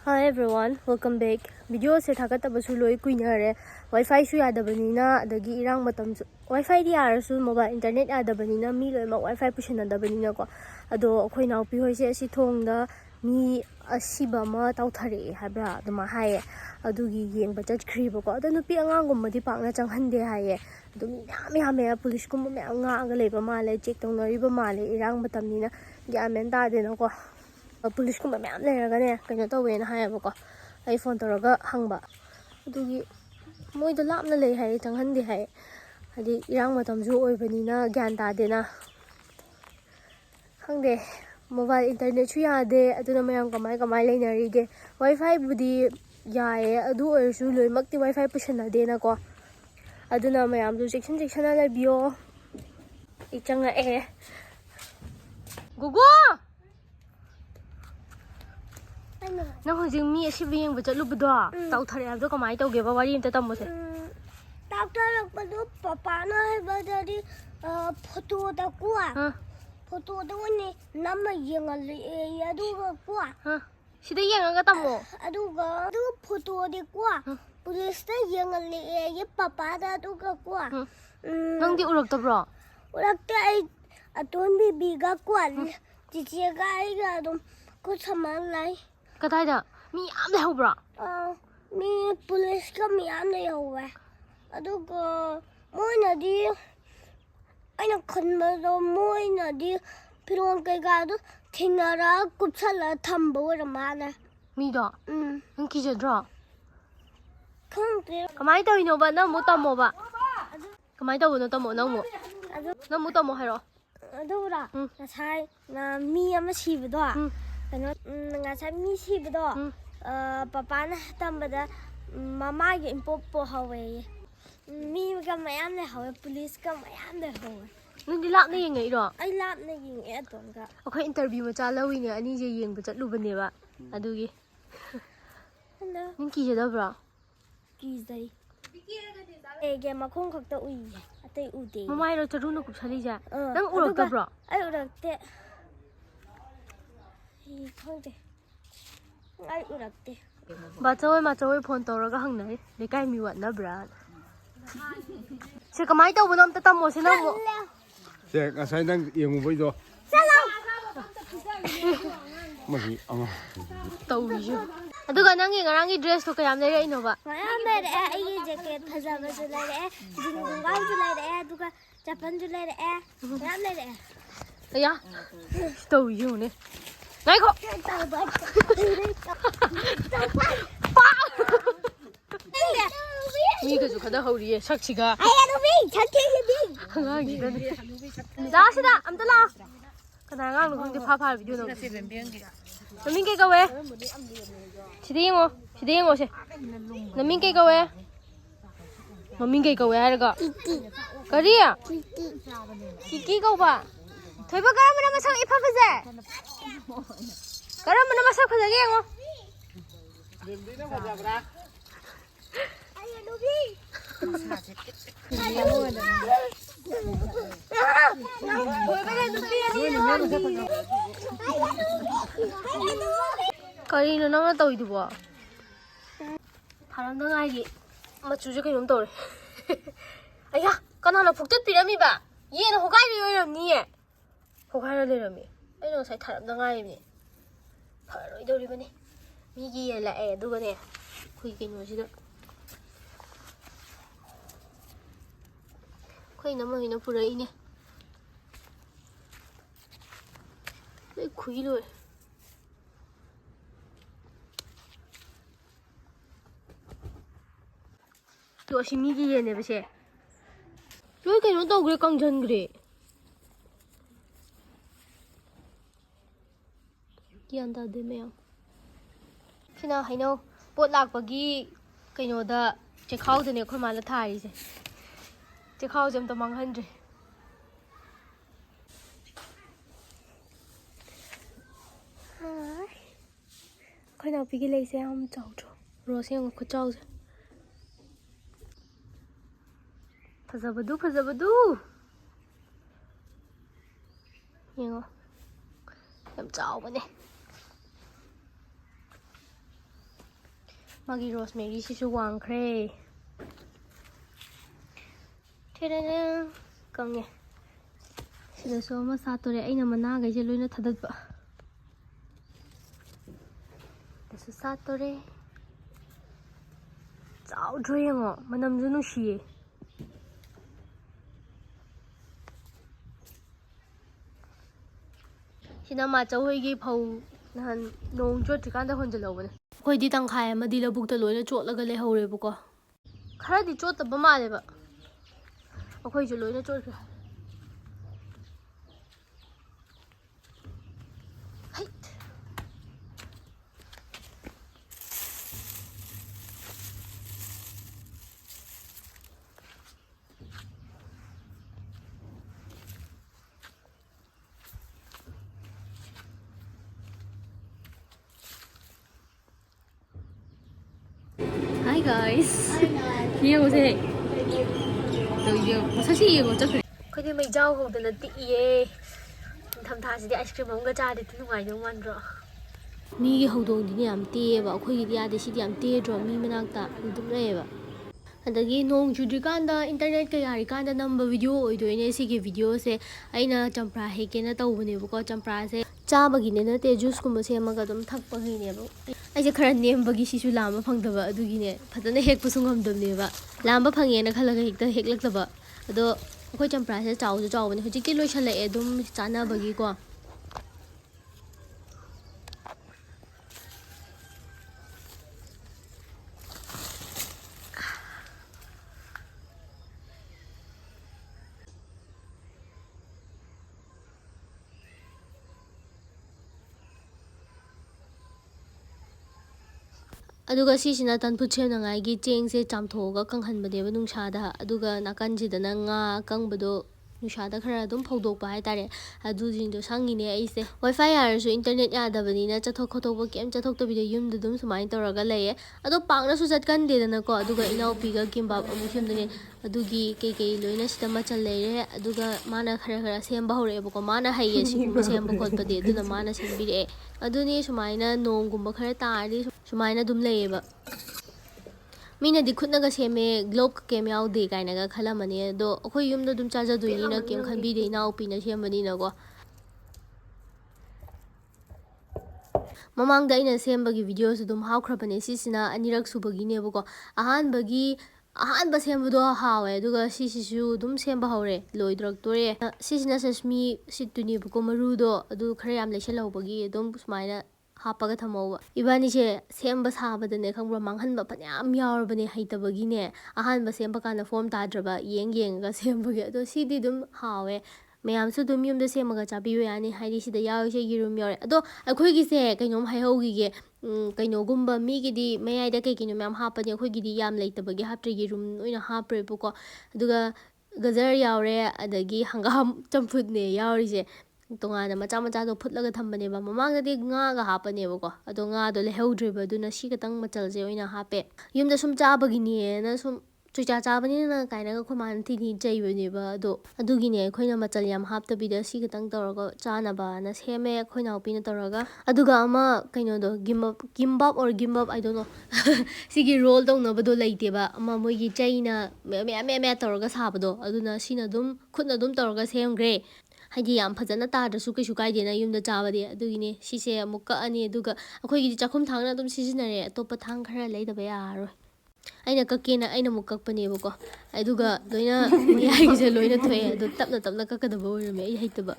Hi everyone, welcome back. Video se thagatabsu loi kuinare. Wi-Fi su yadabanina adagi irang matam Wi-Fi di arasu mobile internet yadabanina mi loi ma Wi-Fi pusinadabanina ko. Ado akhoi naupi hoise asi thongda mi asiba ma tauthare habra aduma haye. Adugi yengba chachkhriba ko. Ado nupi angangumma di pakna changhande haye. Ado mi yame police kumma me anga aga leba male check tongnariba male irang matamnina gyamen tadena ko. Police kumba mayam leragane kaino tawena hayabako ai phone tawraga hangba adugi moida lapna lei hai changhandi hai hadi irang matamju oibanina gyan tadena hangde mobile internet chu yade aduna mayam kamai leinarige Wi-Fi budi yae adu oirsu loimakti Wi-Fi pusanadena ko aduna mayam du section labiyo ichanga gugu Nang hojing mi asibi yang baca lu berdua. Tahu thari abdo kamai tahu geba wari yang tetap mose. Tahu thari abdo papa na hai badari foto da kuah. Foto da wani nama yang ali ya duga kuah. Sida yang angkat tamu. Aduga foto di kuah. Polis da yang ali ya papa da duga kuah. Nang di urak tabro. Urak da ai aton bibi ga kuah. Cici ga ai ga dum ko sama lai. Katayda mi am lehubra. Mi police ka mi am lehuwa. Aduga moina di aina khanbado moina di pirong kai ga du thinara kupsala thambo ramana. Mi da. Nang kijadra. Khangte. Kamai tahu ino ba nang mo tamo ba. Kamai tahu no tamo nang mo. Nang mo tamo hero. Adura. Nasai na mi ama sibdo. Kano ngasai mi sibdo papa na tambada mama ge impopo hawe mi ga mayam le hawe police ka mayam le hawe Nang di lap na yang ngai ro. ai lap na yin e ton ga Akhoi interview macha lawi ne ani je yeng ba chatlu bane ba. Adugi. hello Nang kijadabra. ki zai e ge makhong khakta ui atai ude Mamai ro charu no kupsali ja. Nang urak tabra. ai urak te khangte ai urak te Machawai phone tawraga hangnai lekai mi wat na bra. Se kamai taw bonom ta tamo se na mo. Se ngasai nang yengu boido. salam Magi ama. Taw ju. Aduga nang ngarang dress to kayam le ino ba. mayam le ai jacket phajaba ju le jingunga ju le aduga chapan ju le mayam le Aya. Taw ju ne. Nai ko. Mi ga ju khada hori sak chiga. Ngang gi da ne. Da sida amta la. Kana ngang lu khang de pha pha video no. Namin kay kawe. Sidingo se. Namin kay kawe. Mamin kay kawe haraga. Kariya. Kiki ko ba? Thoiba karam na masang ipa faze. Karam na masang phajage ngo. Karino nang taw idu ba? Haram na ngai gi. Machu je kainom tawre. Aya, kanana phuktat pirami ba? Ye na hogai ri oiramni ye. Hogai le rami. Ai no sai tharam na ngai ni. Pharoi dori bane. Mi gi la e du bane. Khui kaino sida. Khui na mai na purai ne. Lai khui loi. To shi mi gi ye ne ba se. Loi kaino taw gre kangjan gre. Yan da de me. Sina haino pot lakpagi kainoda chekhau de ne khoi mala thai se. Chekhau jam to manghandre. Khoi nào pigi lei se am chau chau. Ro se ng khu chau se. Fazabadu. Yengo. Yam chau ba ne. ꯃꯥꯒꯤ ꯔꯣꯁꯃꯦꯔꯤꯁꯤꯁꯨ ꯋꯥꯡꯈ꯭ꯔꯦ ꯊꯦꯔꯦꯅꯦ ꯀꯪꯉꯦ ꯁꯤꯗꯁꯨ ꯑꯃ ꯁꯥꯠꯇꯣꯔꯦ ꯑꯩꯅ ꯃꯅꯥꯈꯩꯁꯦ ꯂꯣꯏꯅ ꯊꯥꯗꯠꯄ ꯁꯤꯗꯁꯨ ꯁꯥꯠꯇꯣꯔꯦ ꯆꯥꯎꯗ꯭ꯔꯣ ꯌꯦꯡꯉꯣ ꯃꯅꯝꯁꯨ ꯅꯨꯡꯁꯤꯌꯦ ꯁꯤꯅ ꯃꯥꯆꯧ ꯍꯣꯏꯒꯤ ꯐꯧ ꯅꯍꯥꯟ ꯅꯣꯡ ꯆꯣꯠꯇ꯭ꯔꯤꯀꯥꯟꯗ ꯍꯣꯟꯖꯜꯍꯧꯕꯅꯦ ꯑꯩꯈꯣꯏꯗꯤ ꯇꯪꯈꯥꯏ ꯑꯃꯗꯤ ꯂꯧꯕꯨꯛꯇ ꯂꯣꯏꯅ ꯆꯣꯠꯂꯒ ꯂꯩꯍꯧꯔꯦꯕꯀꯣ ꯈꯔꯗꯤ ꯆꯣꯠꯇꯕ ꯃꯥꯜꯂꯦꯕ ꯑꯩꯈꯣꯏꯁꯨ ꯂꯣꯏꯅ ꯆꯣꯠꯈ꯭ꯔꯦ Hi guys. ꯌꯦꯡꯉꯨꯁꯦ. ꯃꯁꯛꯁꯤ ꯌꯦꯡꯉꯣ ꯆꯠꯈ꯭ꯔꯦ. ꯑꯩꯈꯣꯏꯗꯤ ꯃꯩꯖꯥꯎ ꯍꯧꯗꯅ ꯇꯤꯛꯏꯌꯦ. ꯅꯤꯡꯊꯝꯊꯥꯁꯤꯗꯤ ꯑꯥꯏꯁ ꯀ꯭ꯔꯤꯝ ꯑꯃꯒ ꯆꯥꯔꯗꯤ ꯅꯨꯡꯉꯥꯏꯗꯧ ꯃꯥꯟꯗ꯭ꯔꯣ? ꯃꯤꯒꯤ ꯍꯧꯗꯣꯡꯗꯤꯅꯦ ꯌꯥꯝ ꯇꯦꯑꯦꯕ. ꯑꯩꯈꯣꯏꯒꯤꯗꯤ ꯌꯥꯗꯦ. ꯁꯤꯗꯤ ꯌꯥꯝ ꯇꯦꯗ꯭ꯔꯣ ꯃꯤ ꯃꯅꯥꯛꯇ ꯑꯗꯨꯝ ꯂꯩꯌꯦꯕ. ꯑꯗꯒꯤ ꯅꯣꯡ ꯆꯨꯗ꯭ꯔꯤꯀꯥꯟꯗ ꯏꯟꯇꯔꯅꯦꯠꯀ ꯌꯥꯔꯤꯀꯥꯟꯗ ꯅꯝꯕ ꯚꯤꯗꯤꯑꯣ ꯑꯣꯏꯗꯣꯏꯅꯦ ꯁꯤꯒꯤ ꯚꯤꯗꯤꯑꯣꯁꯦ. ꯑꯩꯅ ꯆꯝꯄ꯭ꯔꯥ ꯍꯦꯛꯀꯦꯅ ꯇꯧꯕꯅꯦꯕꯀꯣ. ꯆꯝꯄ꯭ꯔꯥꯁꯦ ꯆꯥꯕꯒꯤꯅꯦ ꯅꯠꯇꯦ ꯖꯨꯁꯀꯨꯝꯕ ꯁꯦꯝꯃꯒ ꯑꯗꯨꯝ ꯊꯛꯄꯒꯤꯅꯦꯕ. ꯑꯩꯁꯦ ꯈꯔ ꯅꯦꯝꯕꯒꯤ ꯁꯤꯁꯨ ꯂꯥꯝꯕ ꯐꯪꯗꯕ ꯑꯗꯨꯒꯤꯅꯦ ꯐꯖꯅ ꯍꯦꯛꯄꯁꯨ ꯉꯝꯗꯕꯅꯦꯕ. ꯂꯥꯝꯕ ꯐꯪꯉꯦꯅ ꯈꯜꯂꯒ ꯍꯦꯛꯇ ꯍꯦꯛꯂꯛꯇꯕ. ꯑꯗꯣ ꯑꯩꯈꯣꯏ ꯆꯝꯄ꯭ꯔꯥꯁꯦ ꯆꯥꯎꯁꯨ ꯆꯥꯎꯕꯅꯦ. ꯍꯧꯖꯤꯛꯇꯤ ꯂꯣꯏꯁꯜꯂꯛꯑꯦ ꯑꯗꯨꯝ ꯆꯥꯅꯕꯒꯤꯀꯣ. ꯑꯗꯨꯒ ꯁꯤꯁꯤꯅ ꯇꯟꯐꯨꯠ ꯁꯦꯝꯅꯉꯥꯏꯒꯤ ꯆꯦꯡꯁꯦ ꯆꯥꯝꯊꯣꯛꯑꯒ ꯀꯪꯍꯟꯕꯅꯦꯕ ꯅꯨꯡꯁꯥꯗ. ꯑꯗꯨꯒ ꯅꯥꯀꯟꯁꯤꯗꯅ ꯉꯥ ꯑꯀꯪꯕꯗꯣ ꯅꯨꯡꯁꯥꯗ ꯈꯔ ꯑꯗꯨꯝ ꯐꯧꯗꯣꯛꯄ ꯍꯥꯏꯇꯥꯔꯦ. ꯑꯗꯨꯁꯤꯡꯗꯣ ꯁꯪꯉꯤꯅꯦ ꯑꯩꯁꯦ. ꯋꯥꯏꯐꯥꯏ ꯌꯥꯔꯁꯨ ꯏꯟꯇꯔꯅꯦꯠ ꯌꯥꯗꯕꯅꯤꯅ ꯆꯠꯊꯣꯛ ꯈꯣꯠꯇꯣꯛꯄ ꯀꯩꯝ ꯆꯠꯊꯣꯛꯇꯕꯤꯗ ꯌꯨꯝꯗ ꯑꯗꯨꯝ ꯁꯨꯃꯥꯏꯅ ꯇꯧꯔꯒ ꯂꯩꯌꯦ. ꯑꯗꯣ ꯄꯥꯛꯅꯁꯨ ꯆꯠꯀꯟꯗꯦꯗꯅꯀꯣ. ꯑꯗꯨꯒ ꯏꯅꯥꯎꯄꯤꯒ ꯀꯤꯝꯕꯥꯞ ꯑꯃꯨꯛ ꯁꯦꯝꯗꯣꯏꯅꯦ. ꯑꯗꯨꯒꯤ ꯀꯩꯀꯩ ꯂꯣꯏꯅ ꯁꯤꯗ ꯃꯆꯜ ꯂꯩꯔꯦ. ꯑꯗꯨꯒ ꯃꯥꯅ ꯈꯔ ꯁꯦꯝꯕ ꯍꯧꯔꯛꯑꯦꯕꯀꯣ. ꯃꯥꯅ ꯍꯩꯌꯦ ꯁꯤꯒꯨꯝꯕ ꯁꯦꯝꯕ ꯈꯣꯠꯄꯗꯤ. ꯑꯗꯨꯅ ꯃꯥꯅ ꯁꯦꯝꯕꯤꯔꯛꯑꯦ. ꯑꯗꯨꯅꯤ ꯁꯨꯃꯥꯏꯅ ꯅꯣꯡꯒꯨꯝꯕ ꯈꯔ ꯇꯥꯔꯗꯤ ꯁꯨꯃꯥꯏꯅ ꯑꯗꯨꯝ ꯂꯩꯌꯦꯕ. ꯃꯤꯅꯗꯤ ꯈꯨꯠꯅꯒ ꯁꯦꯝꯃꯦ ꯒ꯭ꯂꯣꯞ ꯀꯩꯝ ꯌꯥꯎꯗꯦ ꯀꯥꯏꯅꯒ ꯈꯜꯂꯝꯃꯅꯤ. ꯑꯗꯣ ꯑꯩꯈꯣꯏ ꯌꯨꯝꯗ ꯑꯗꯨꯝ ꯆꯥꯖꯗꯣꯏꯅꯤꯅ ꯀꯩꯝ ꯈꯟꯕꯤꯗꯦ ꯏꯅꯥꯎꯄꯤꯅ ꯁꯦꯝꯕꯅꯤꯅꯀꯣ. ꯃꯃꯥꯡꯗ ꯑꯩꯅ ꯁꯦꯝꯕꯒꯤ ꯚꯤꯗꯤꯑꯣꯁꯨ ꯑꯗꯨꯝ ꯍꯥꯞꯈ꯭ꯔꯕꯅꯦ. ꯁꯤꯁꯤꯅ ꯑꯅꯤꯔꯛ ꯁꯨꯕꯒꯤꯅꯦꯕꯀꯣ. ꯑꯍꯥꯟꯕ ꯁꯦꯝꯕꯗꯣ ꯍꯥꯎꯋꯦ. ꯑꯗꯨꯒ ꯁꯤꯁꯤꯁꯨ ꯑꯗꯨꯝ ꯁꯦꯝꯕ ꯍꯧꯔꯦ. ꯂꯣꯏꯗ꯭ꯔꯛꯇꯣꯔꯦ. ꯁꯤꯁꯤꯅ ꯁꯦꯁꯃꯤ ꯁꯤꯠꯇꯨꯅꯦꯕꯀꯣ. ꯃꯔꯨꯗꯣ ꯑꯗꯨ ꯈꯔ ꯌꯥꯝ ꯂꯩꯁꯜꯍꯧꯕꯒꯤ ꯑꯗꯨꯝ ꯁꯨꯃꯥꯏꯅ ꯍꯥꯞꯄꯒ ꯊꯝꯍꯧꯕ. ꯏꯕꯥꯅꯤꯁꯦ ꯁꯦꯝꯕ ꯁꯥꯕꯗꯅꯦ ꯈꯪꯕ꯭ꯔꯥ ꯃꯥꯡꯍꯟꯕ ꯐꯅꯌꯥꯝ ꯌꯥꯎꯔꯕꯅꯦ ꯍꯩꯇꯕꯒꯤꯅꯦ. ꯑꯍꯥꯟꯕ ꯁꯦꯝꯕ ꯀꯥꯟꯗ ꯐꯣꯝ ꯇꯥꯗ꯭ꯔꯕ ꯌꯦꯡꯉꯒ ꯁꯦꯝꯕꯒꯤ. ꯑꯗꯣ ꯁꯤꯗꯤ ꯑꯗꯨꯝ ꯍꯥꯎꯋꯦ. ꯃꯌꯥꯝꯁꯨ ꯑꯗꯨꯝ ꯌꯨꯝꯗ ꯁꯦꯝꯃꯒ ꯆꯥꯕꯤꯕ ꯌꯥꯅꯤ. ꯍꯥꯏꯗꯤ ꯁꯤꯗ ꯌꯥꯎꯔꯤꯁꯦ ꯌꯦꯔꯨꯝ ꯌꯥꯎꯔꯦ. ꯑꯗꯣ ꯑꯩꯈꯣꯏꯒꯤꯁꯦ ꯀꯩꯅꯣꯝ ꯍꯥꯏꯍꯧꯈꯤꯒꯦ. ꯀꯩꯅꯣꯒꯨꯝꯕ ꯃꯤꯒꯤꯗꯤ ꯃꯌꯥꯏꯗ ꯀꯩꯅꯣ ꯃꯌꯥꯝ ꯍꯥꯞꯄꯅꯤ. ꯑꯩꯈꯣꯏꯒꯤꯗꯤ ꯌꯥꯝ ꯂꯩꯇꯕꯒꯤ ꯍꯥꯞꯇ꯭ꯔꯦ. ꯌꯦꯔꯨꯝ ꯑꯣꯏꯅ ꯍꯥꯞꯄ꯭ꯔꯦꯕꯀꯣ. ꯑꯗꯨꯒ ꯒꯖꯔ ꯌꯥꯎꯔꯦ. ꯑꯗꯒꯤ ꯍꯪꯒꯥꯝ ꯆꯝꯐꯨꯠꯅꯦ ꯌꯥꯎꯔꯤꯁꯦ. ꯇꯣꯉꯥꯟꯅ ꯃꯆꯥꯗꯣ ꯐꯨꯠꯂꯒ ꯊꯝꯕꯅꯦꯕ. ꯃꯃꯥꯡꯗꯗꯤ ꯉꯥꯒ ꯍꯥꯞꯄꯅꯦꯕꯀꯣ. ꯑꯗꯣ ꯉꯥꯗꯣ ꯂꯩꯍꯧꯗ꯭ꯔꯦꯕ. ꯑꯗꯨꯅ ꯁꯤ ꯈꯛꯇꯪ ꯃꯆꯜꯁꯦ ꯑꯣꯏꯅ ꯍꯥꯞꯄꯦ. ꯌꯨꯝꯗ ꯁꯨꯝ ꯆꯥꯕꯒꯤꯅꯦꯅ ꯁꯨꯝ ꯆꯨꯏꯆꯥ ꯆꯥꯕꯅꯤꯅ ꯀꯥꯏꯅꯒ ꯑꯩꯈꯣꯏ ꯃꯥꯅ ꯊꯤ ꯆꯩꯕꯅꯦꯕ. ꯑꯗꯣ ꯑꯗꯨꯒꯤꯅꯦ ꯑꯩꯈꯣꯏꯅ ꯃꯆꯜ ꯌꯥꯝ ꯍꯥꯞꯇꯕꯤꯗ ꯁꯤ ꯈꯛꯇꯪ ꯇꯧꯔꯒ ꯆꯥꯅꯕꯅ ꯁꯦꯝꯃꯦ ꯑꯩꯈꯣꯏ ꯅꯥꯎꯄꯤꯅ ꯇꯧꯔꯒ. ꯑꯗꯨꯒ ꯑꯃ ꯀꯩꯅꯣꯗꯣ ꯒꯤꯝꯕꯥꯞ I don't know. ꯁꯤꯒꯤ ꯔꯣꯜ ꯇꯧꯅꯕꯗꯣ ꯂꯩꯇꯦꯕ. ꯑꯃ ꯃꯣꯏꯒꯤ ꯆꯩꯅ ꯃꯌꯥꯝ ꯇꯧꯔꯒ ꯁꯥꯕꯗꯣ. ꯑꯗꯨꯅ ꯁꯤꯅ ꯑꯗꯨꯝ ꯈꯨꯠꯅ ꯑꯗꯨꯝ ꯇꯧꯔꯒ ꯁꯦꯝꯈ꯭ꯔꯦ. ꯍꯥꯏꯗꯤ ꯌꯥꯝ ꯐꯖꯅ ꯇꯥꯗ꯭ꯔꯁꯨ ꯀꯩꯁꯨ ꯀꯥꯏꯗꯦꯅ ꯌꯨꯝꯗ ꯆꯥꯕꯗꯤ. ꯑꯗꯨꯒꯤꯅꯦ ꯁꯤꯁꯦ ꯑꯃꯨꯛ ꯀꯛꯑꯅꯤ. ꯑꯗꯨꯒ ꯑꯩꯈꯣꯏꯒꯤꯗꯤ ꯆꯥꯛꯈꯨꯝ ꯊꯥꯡꯅ ꯑꯗꯨꯝ ꯁꯤꯖꯤꯟꯅꯔꯦ. ꯑꯇꯣꯞꯄ ꯊꯥꯡ ꯈꯔ ꯂꯩꯗꯕ ꯌꯥꯔꯔꯣꯏ. ꯑꯩꯅ ꯀꯛꯀꯦꯅ ꯑꯩꯅ ꯑꯃꯨꯛ ꯀꯛꯄꯅꯦꯕꯀꯣ. ꯑꯗꯨꯒ ꯂꯣꯏꯅ ꯃꯌꯥꯏꯒꯤꯁꯦ ꯂꯣꯏꯅ ꯊꯣꯛꯑꯦ. ꯑꯗꯣ ꯇꯞꯅ ꯀꯛꯀꯗꯕ ꯑꯣꯏꯔꯝꯃꯦ ꯑꯩ ꯍꯩꯇꯕ.